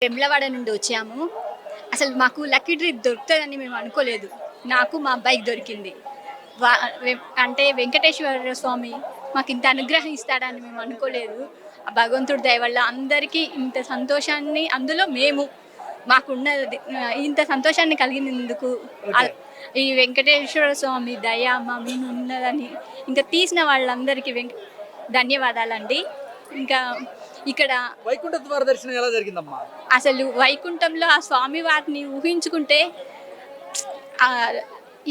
వెమ్లవాడ నుండి వచ్చాము. అసలు మాకు లక్కీ ట్రిప్ దొరుకుతుందని మేము అనుకోలేదు. నాకు మా అబ్బాయికి దొరికింది. అంటే వెంకటేశ్వర స్వామి మాకు ఇంత అనుగ్రహం ఇస్తాడని మేము అనుకోలేదు. ఆ భగవంతుడి దయ వల్ల అందరికీ ఇంత సంతోషాన్ని, అందులో మేము మాకున్నది ఇంత సంతోషాన్ని కలిగినందుకు ఈ వెంకటేశ్వర స్వామి దయ మా మేము ఉన్నదని ఇంకా తీసిన వాళ్ళందరికీ ధన్యవాదాలండి. ఇంకా ఇక్కడ వైకుంఠ ద్వార దర్శనం ఎలా జరిగిందమ్మా? అసలు వైకుంఠంలో ఆ స్వామి వారిని ఊహించుకుంటే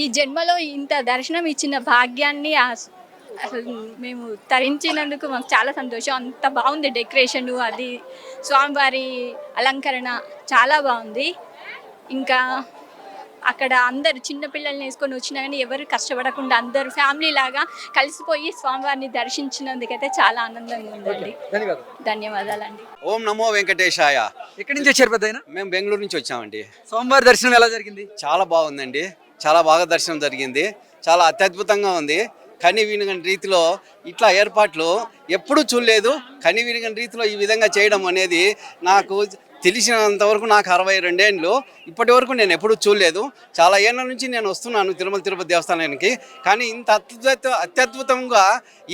ఈ జన్మలో ఇంత దర్శనం ఇచ్చిన భాగ్యాన్ని అసలు మేము తరించినందుకు మాకు చాలా సంతోషం. అంత బాగుంది డెకరేషను, అది స్వామివారి అలంకరణ చాలా బాగుంది. ఇంకా అక్కడ అందరు చిన్నపిల్లల్ని వేసుకొని వచ్చినా కానీ ఎవరు కష్టపడకుండా అందరూ ఫ్యామిలీ లాగా కలిసిపోయి స్వామివారిని దర్శించినందుకైతే చాలా ఆనందంగా ఉందండి. ధన్యవాదాలండి. ఓం నమో వెంకటేశాయ. ఎక్కడి నుంచి వచ్చారు పెద్దయినా? మేము బెంగళూరు నుంచి వచ్చామండి. స్వామివారి దర్శనం ఎలా జరిగింది? చాలా బాగుందండి, చాలా బాగా దర్శనం జరిగింది. చాలా అత్యద్భుతంగా ఉంది. కని వినగని రీతిలో ఇట్లా ఏర్పాట్లు ఎప్పుడూ చూడలేదు. కని వినగని రీతిలో ఈ విధంగా చేయడం అనేది నాకు తెలిసినంతవరకు నాకు 62 ఏళ్ళు, ఇప్పటి వరకు నేను ఎప్పుడూ చూడలేదు. చాలా ఏళ్ళ నుంచి నేను వస్తున్నాను తిరుపతి దేవస్థానానికి. కానీ ఇంత అత్యద్భుతంగా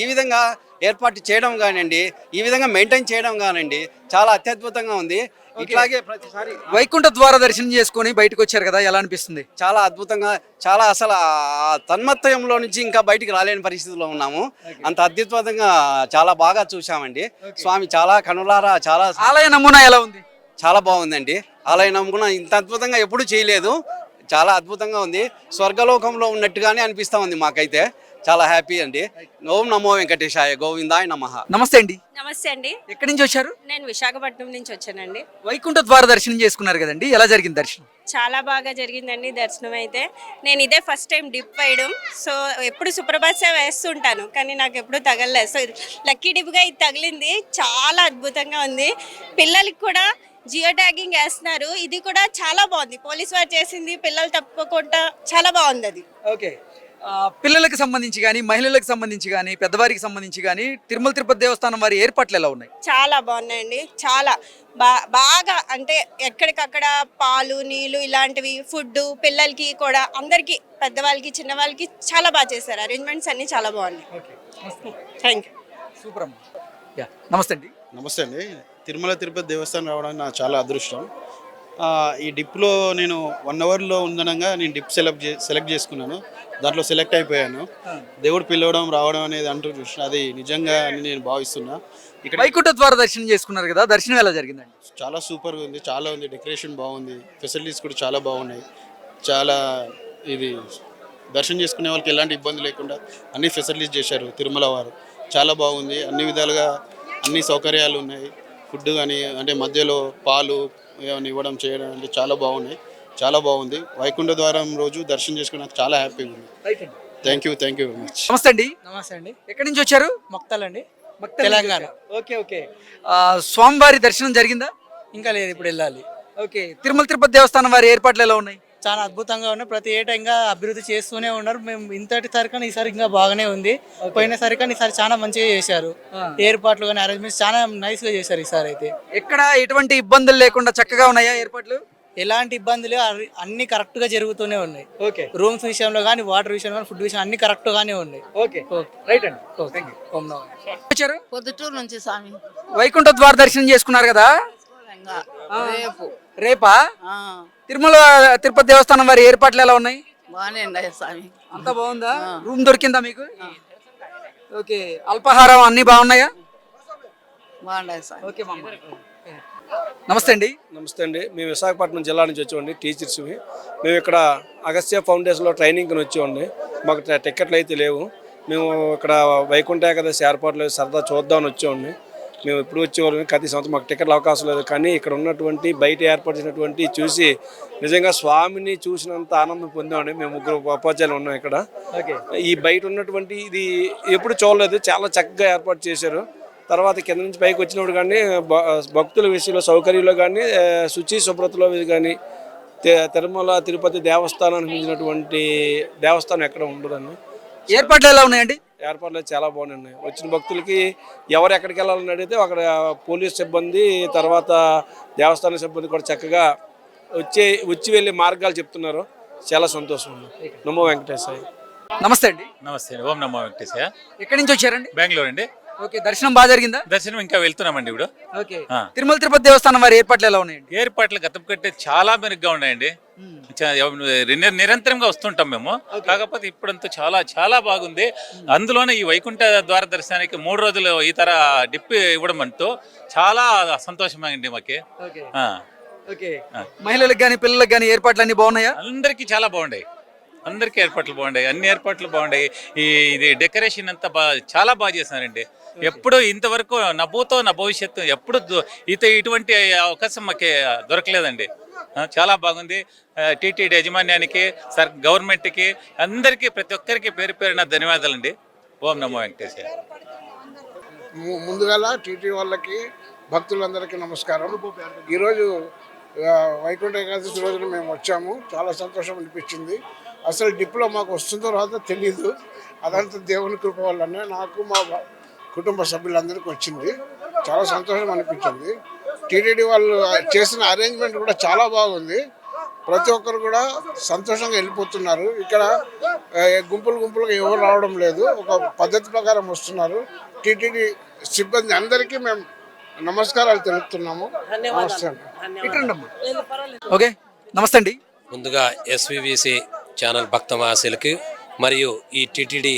ఈ విధంగా ఏర్పాటు చేయడం కానివ్వండి, ఈ విధంగా మెయింటైన్ చేయడం కానివ్వండి, చాలా అత్యద్భుతంగా ఉంది. ఇట్లాగే ప్రతిసారి వైకుంఠ ద్వార దర్శనం చేసుకొని బయటకు వచ్చారు కదా, ఎలా అనిపిస్తుంది? చాలా అద్భుతంగా, చాలా అసలు తన్మత్తయంలో నుంచి ఇంకా బయటికి రాలేని పరిస్థితిలో ఉన్నాము. అంత అద్భుతంగా చాలా బాగా చూసామండి. స్వామి చాలా కనులారా, చాలా ఆలయ నమూనా ఎలా ఉంది? చాలా బాగుందండి. ఆలయ నమూనా ఇంత అద్భుతంగా ఎప్పుడూ చేయలేదు. చాలా అద్భుతంగా ఉంది. స్వర్గలోకంలో ఉన్నట్టుగానే అనిపిస్తూ ఉంది మాకైతే. చాలా హ్యాపీ అండి. ఓం నమో వెంకటేశాయ, గోవిందాయ నమః. నమస్తే అండి. నమస్తే అండి. ఎక్కడి నుంచి వచ్చారు? నేను విశాఖపట్నం నుంచి వచ్చానండి. వైకుంఠ ద్వార దర్శనం చేసుకున్నారు కదండి, ఎలా జరిగింది దర్శనం? చాలా బాగా జరిగిందండి దర్శనం అయితే. నేను ఇదే ఫస్ట్ టైం డిప్ వేయడం. సో ఎప్పుడు సుప్రభాత్ సేవ వేస్తుంటాను, కానీ నాకు ఎప్పుడు తగలలేదు. సో లక్కీ డిప్గా ఇది తగిలింది. చాలా అద్భుతంగా ఉంది. పిల్లలకి కూడా జియో ట్యాగింగ్ వేస్తున్నారు. ఇది కూడా చాలా బాగుంది. పోలీస్ వారు చేసింది, పిల్లలు తప్పకుండా చాలా బాగుంది అది. ఓకే, పిల్లలకు సంబంధించి కానీ, మహిళలకు సంబంధించి కానీ, పెద్దవారికి సంబంధించి కానీ తిరుపతి దేవస్థానం వారి ఏర్పాట్లు ఎలా ఉన్నాయి? చాలా బాగున్నాయండి. చాలా బాగా, అంటే ఎక్కడికక్కడ పాలు, నీళ్ళు ఇలాంటివి, ఫుడ్ పిల్లలకి కూడా, అందరికీ, పెద్దవాళ్ళకి, చిన్నవాళ్ళకి చాలా బాగా చేశారు. అరేంజ్మెంట్స్ అన్నీ చాలా బాగున్నాయి. Thank you. సూపర్ అమ్మా. నమస్తే అండి. నమస్తే అండి. తిరుపతి దేవస్థానం రావడానికి నాకు చాలా అదృష్టం. ఈ డిప్లో నేను 1 అవర్లో ఉండగా నేను డిప్ సెలెక్ట్ చేసుకున్నాను. దాంట్లో సెలెక్ట్ అయిపోయాను. దేవుడు పిలవడం రావడం అనేది అంటూ చూసిన, అది నిజంగా అని నేను భావిస్తున్నా. ఇక్కడ వైకుంఠ ద్వార దర్శనం చేసుకున్నారు కదా, దర్శనం ఎలా జరిగిందండి? చాలా సూపర్గా ఉంది, చాలా ఉంది. డెకరేషన్ బాగుంది, ఫెసిలిటీస్ కూడా చాలా బాగున్నాయి. చాలా ఇది దర్శనం చేసుకునే వాళ్ళకి ఎలాంటి ఇబ్బంది లేకుండా అన్ని ఫెసిలిటీస్ చేశారు తిరుమల వారు. చాలా బాగుంది. అన్ని విధాలుగా అన్ని సౌకర్యాలు ఉన్నాయి. ఫుడ్ కానీ, అంటే మధ్యలో పాలు ఏమైనా ఇవ్వడం చేయడం అంటే చాలా బాగున్నాయి. చాలా బాగుంది. వైకుంఠ ద్వారం రోజు దర్శనం చేసుకుని నాకు చాలా హ్యాపీగా ఉంది. Thank you very much. నమస్తే అండి. నమస్తే అండి. ఎక్కడి నుంచి వచ్చారు? మొక్తాలండి, తెలంగాణ. Okay okay. స్వామివారి దర్శనం జరిగిందా? ఇంకా లేదు, ఇప్పుడు వెళ్ళాలి. ఓకే, తిరుపతి దేవస్థానం వారి ఏర్పాట్లు ఎలా ఉన్నాయి? చాలా అద్భుతంగా ఉన్నాయి. ప్రతి ఏటా ఇంకా అభివృద్ధి చేస్తూనే ఉన్నారు. మేము ఇంతటి సరికన్నా ఈసారి ఇంకా బాగానే ఉంది. పోయిన సరికన్నా ఈసారి చాలా మంచిగా చేశారు. ఏర్పాట్లు కానీ అరేంజ్మెంట్స్ చాలా నైస్ గా చేశారు ఈసారి అయితే. ఎక్కడ ఎటువంటి ఇబ్బందులు లేకుండా చక్కగా ఉన్నాయా ఏర్పాట్లు? ఎలాంటి ఇబ్బందులు, అన్ని కరెక్ట్ గా జరుగుతూనే ఉన్నాయి. ఓకే, రూమ్స్ విషయంలో కానీ, వాటర్ విషయంలో కానీ, ఫుడ్ విషయం అన్ని కరెక్ట్ గానే ఉన్నాయి. ఓకే రైట్ అండి. వచ్చారు పొద్దుటూరు నుంచి స్వామి. వైకుంఠ ద్వార దర్శనం చేసుకున్నారు కదా, రేపా? తిరుపతి దేవస్థానం వారి ఏర్పాట్లు ఎలా ఉన్నాయి? బాగానే ఉన్నాయి స్వామి. అంతా బాగుందా? రూమ్ దొరికిందా మీకు? ఓకే, అల్పాహారం అన్ని బాగున్నాయా? బాగున్నాయి స్వామి. ఓకే మామ. నమస్తే అండి. నమస్తే అండి. మేము విశాఖపట్నం జిల్లా నుంచి వచ్చామండి, టీచర్స్. మేము ఇక్కడ అగస్త్య ఫౌండేషన్లో ట్రైనింగ్కి వచ్చామండి. మాకు టికెట్లు అయితే లేవు. మేము ఇక్కడ వైకుంఠ ఏకాదశి ఏర్పాట్లు సరదా చూద్దామని వచ్చామండి. మేము ఎప్పుడు వచ్చేవాళ్ళం, ప్రతి సంవత్సరం మాకు టికెట్లు అవకాశం లేదు. కానీ ఇక్కడ ఉన్నటువంటి బయట ఏర్పాటు చేసినటువంటి చూసి నిజంగా స్వామిని చూసినంత ఆనందం పొందామండి. మేము 3 ఉపాధ్యాయులు ఉన్నాం ఇక్కడ. ఈ బయట ఉన్నటువంటి ఇది ఎప్పుడు చూడలేదు, చాలా చక్కగా ఏర్పాటు చేశారు. తర్వాత కింద నుంచి పైకి వచ్చినప్పుడు కానీ భక్తుల విషయంలో సౌకర్యంలో కానీ, శుచి శుభ్రతలో కానీ తిరుపతి దేవస్థానానికి మించినటువంటి దేవస్థానం ఎక్కడ ఉండదండి. ఏర్పాట్లు ఎలా ఉన్నాయండి? ఏర్పాట్లు అయితే చాలా బాగున్నాయి. వచ్చిన భక్తులకి ఎవరు ఎక్కడికి వెళ్ళాలని అడిగితే అక్కడ పోలీస్ సిబ్బంది, తర్వాత దేవస్థాన సిబ్బంది కూడా చక్కగా వచ్చి వెళ్ళే మార్గాలు చెప్తున్నారు. చాలా సంతోషం ఉంది. నమో వెంకటేశాయ. నమస్తే అండి. నమస్తే. ఓం నమో వెంకటేశయ్య. ఎక్కడి నుంచి వచ్చారండి? బెంగళూరు అండి. ఓకే, దర్శనం బాగా జరిగిందా? దర్శనం ఇంకా వెళ్తున్నామండి ఇప్పుడు. ఓకే, ఆ. తిరుమల తిరుపతి దేవస్థానం వారి ఏర్పాట్లు ఎలా ఉన్నాయండి? ఏర్పాట్లు గతం కంటే చాలా మెరుగ్గా ఉన్నాయండి. నిరంతరంగా వస్తుంటాం మేము. కాకపోతే ఇప్పుడంతా చాలా చాలా బాగుంది. అందులోనే ఈ వైకుంఠ ద్వార దర్శనానికి 3 రోజులు ఈ తర డిప్ ఇవ్వడం అంటూ చాలా సంతోషమైంది మాకి. ఆ. ఓకే, మహిళలకు కానీ పిల్లలకు కానీ ఏర్పాట్లు అన్ని బాగున్నాయా? అందరికీ చాలా బాగున్నాయి. అందరికీ ఏర్పాట్లు బాగున్నాయి. అన్ని ఏర్పాట్లు బాగున్నాయి. ఇది డెకరేషన్ అంతా చాలా బాగా చేశారండి. ఎప్పుడు ఇంతవరకు నా భూతో నా భవిష్యత్తు ఎప్పుడు ఇటువంటి అవకాశం మాకు దొరకలేదండి. చాలా బాగుంది. టీటీడీ యాజమాన్యానికి, గవర్నమెంట్కి, అందరికీ, ప్రతి ఒక్కరికి పేరు పేరున ధన్యవాదాలండి. ఓం నమో వెంకటేశ్వర. ముందుగా టీటీ వాళ్ళకి, భక్తులందరికీ నమస్కారం. ఈరోజు వైకుంఠ ఏకాదశి రోజున మేము వచ్చాము. చాలా సంతోషం అనిపించింది. అసలు డిప్లో మాకు వస్తుందో రాదో తెలియదు. అదంతా దేవుని కృప వల్లనే నాకు, మా కుటుంబ సభ్యులందరికీ వచ్చింది. చాలా సంతోషం అనిపించింది. టీటీడీ వాళ్ళు చేసిన అరేంజ్మెంట్ కూడా చాలా బాగుంది. ప్రతి ఒక్కరు కూడా సంతోషంగా వెళ్ళిపోతున్నారు. ఇక్కడ గుంపులుగా ఎవరు రావడం లేదు. ఒక పద్ధతి ప్రకారం వస్తున్నారు. టీటీడీ సిబ్బంది అందరికీ మేము నమస్కారాలు తెలుపుతున్నాము. నమస్తే. ఓకే, నమస్తే అండి. ముందుగా ఎస్వివిసి ఛానల్ భక్త మహాశయులకి మరియు ఈ టిటిడి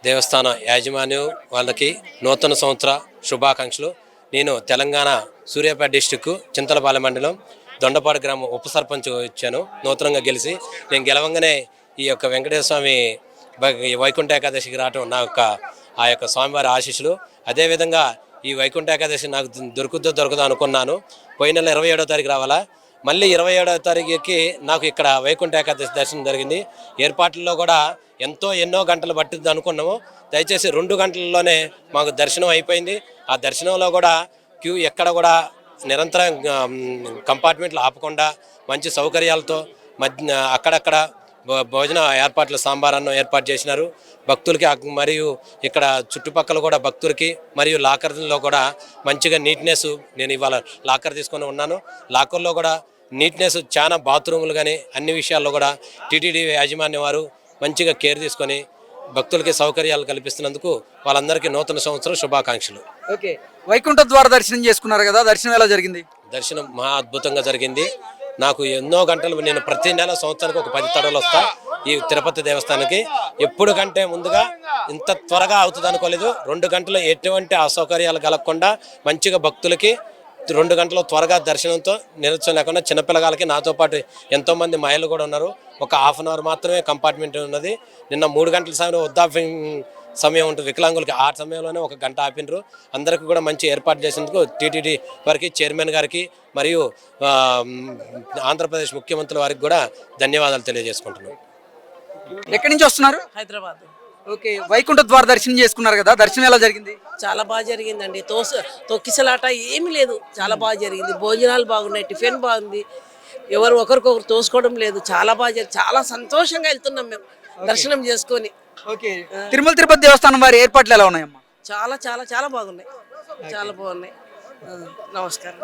దేవస్థానం యాజమాన్యం వాళ్ళకి నూతన సంవత్సర శుభాకాంక్షలు. నేను తెలంగాణ సూర్యాపేట డిస్టిక్ చింతలపాలెం మండలం దొండపాడు గ్రామం ఉప సర్పంచ్ వచ్చాను. నూతనంగా గెలిచి నేను గెలవంగానే ఈ యొక్క వెంకటేశ్వర స్వామి వైకుంఠ ఏకాదశికి రావటం నా యొక్క ఆ యొక్క స్వామివారి ఆశీస్సులు. అదేవిధంగా ఈ వైకుంఠ ఏకాదశి నాకు దొరకదో అనుకున్నాను. పోయిన నెల 27వ తారీఖు రావాలా. మళ్ళీ 27వ తారీఖుకి నాకు ఇక్కడ వైకుంఠ ఏకాదశి దర్శనం జరిగింది. ఏర్పాట్లలో కూడా ఎన్నో గంటలు పట్టింది అనుకున్నాము. దయచేసి 2 గంటల్లోనే మాకు దర్శనం అయిపోయింది. ఆ దర్శనంలో కూడా క్యూ ఎక్కడ కూడా నిరంతరం కంపార్ట్మెంట్లు ఆపకుండా మంచి సౌకర్యాలతో అక్కడక్కడ భోజన ఏర్పాట్లు, సాంబార్ అన్నం ఏర్పాటు చేసినారు భక్తులకి. మరియు ఇక్కడ చుట్టుపక్కల కూడా భక్తులకి మరియు లాకర్లో కూడా మంచిగా నీట్నెస్. నేను ఇవాళ లాకర్ తీసుకొని ఉన్నాను. లాకర్లో కూడా నీట్నెస్ చాలా, బాత్రూములు కానీ అన్ని విషయాల్లో కూడా టీటీడీ యాజమాన్యం వారు మంచిగా కేర్ తీసుకొని భక్తులకి సౌకర్యాలు కల్పిస్తున్నందుకు వాళ్ళందరికీ నూతన సంవత్సరం శుభాకాంక్షలు. ఓకే, వైకుంఠ ద్వార దర్శనం చేసుకున్నారు కదా, దర్శనం ఎలా జరిగింది? దర్శనం మహా అద్భుతంగా జరిగింది. నాకు ఎన్నో గంటలు, నేను ప్రతి నెల సంవత్సరానికి ఒక 10 తడవలు వస్తా ఈ తిరుపతి దేవస్థానానికి. ఎప్పుడు కంటే ముందుగా ఇంత త్వరగా అవుతుంది అనుకోలేదు. 2 గంటలు ఎటువంటి అసౌకర్యాలు కలగకుండా మంచిగా భక్తులకి 2 గంటలు త్వరగా దర్శనంతో నిరసన లేకుండా, చిన్నపిల్లగాలకి నాతో పాటు ఎంతోమంది మహిళలు కూడా ఉన్నారు. ఒక ½ అవర్ మాత్రమే కంపార్ట్మెంట్ ఉన్నది. నిన్న 3 గంటల సమయం వృద్ధాప్యం సమయం ఉంటుంది వికలాంగులకి. ఆ సమయంలోనే 1 గంట ఆపినరు. అందరికీ కూడా మంచి ఏర్పాటు చేసేందుకు టీటీడీ వారికి, చైర్మన్ గారికి మరియు ఆంధ్రప్రదేశ్ ముఖ్యమంత్రి వారికి కూడా ధన్యవాదాలు తెలియజేసుకుంటున్నాను. ఎక్కడి నుంచి వస్తున్నారు? హైదరాబాద్. ఓకే, వైకుంఠ ద్వార దర్శనం చేసుకున్నారు కదా, దర్శనం ఎలా జరిగింది? చాలా బాగా జరిగిందండి. తొక్కిసలాట ఏమీ లేదు. చాలా బాగా జరిగింది. భోజనాలు బాగున్నాయి, టిఫిన్ బాగుంది, ఎవరు ఒకరికొకరు తోసుకోవడం లేదు. చాలా బాగా జరిగింది. చాలా సంతోషంగా వెళ్తున్నాం మేము దర్శనం చేసుకొని. ఓకే, తిరుమల తిరుపతి దేవస్థానం వారి ఏర్పాట్లు ఎలా ఉన్నాయమ్మా? చాలా చాలా చాలా బాగున్నాయి. చాలా బాగున్నాయి. నమస్కారం.